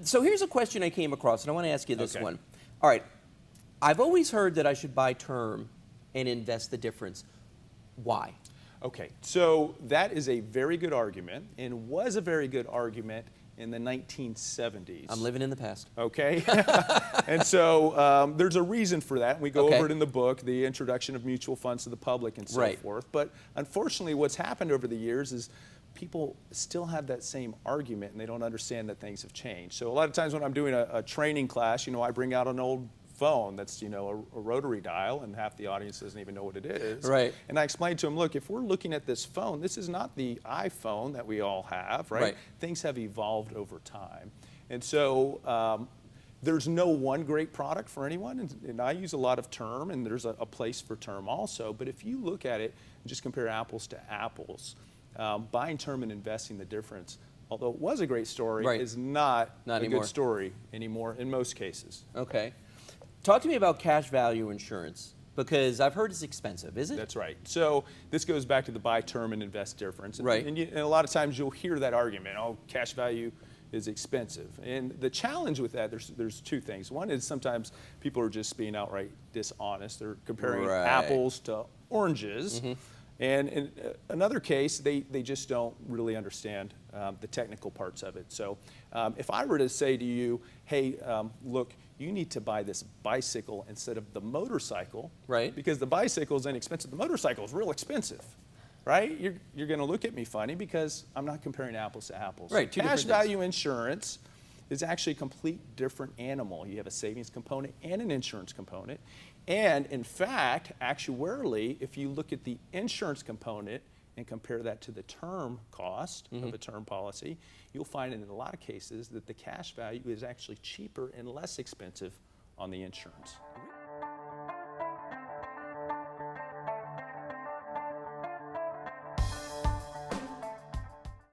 So here's a question I came across, and I want to ask you this Okay. one. All right, I've always heard that I should buy term and invest the difference. Why? Okay, so that is a very good argument, and was a very good argument in the 1970s. I'm living in the past. Okay, and so there's a reason for that. We go Okay. over it in the book, the introduction of mutual funds to the public and so Right. forth. But unfortunately, what's happened over the years is people still have that same argument, and they don't understand that things have changed. So a lot of times when I'm doing a training class, I bring out an old phone that's a rotary dial, and half the audience doesn't even know what it is. Right. And I explained to them, look, if we're looking at this phone, this is not the iPhone that we all have, right? Right. Things have evolved over time. And so there's no one great product for anyone, and I use a lot of term, and there's a place for term also. But if you look at it and just compare apples to apples, buying term and investing the difference, although it was a great story, Right. is not a anymore. good story anymore in most cases. Okay. Talk to me about cash value insurance, because I've heard it's expensive. Is it? That's right. So this goes back to the buy term and invest difference. And, Right. and a lot of times you'll hear that argument, oh, cash value is expensive. And the challenge with that, there's two things. One is sometimes people are just being outright dishonest. They're comparing Right. apples to oranges. Mm-hmm. And in another case, they just don't really understand the technical parts of it. So if I were to say to you, hey, look, you need to buy this bicycle instead of the motorcycle, Right. because the bicycle is inexpensive. The motorcycle is real expensive, right? You're going to look at me funny because I'm not comparing apples to apples. Right, two Cash different things. value insurance is actually a complete different animal. You have a savings component and an insurance component. And in fact, actuarially, if you look at the insurance component and compare that to the term cost of a term policy, you'll find in a lot of cases that the cash value is actually cheaper and less expensive on the insurance.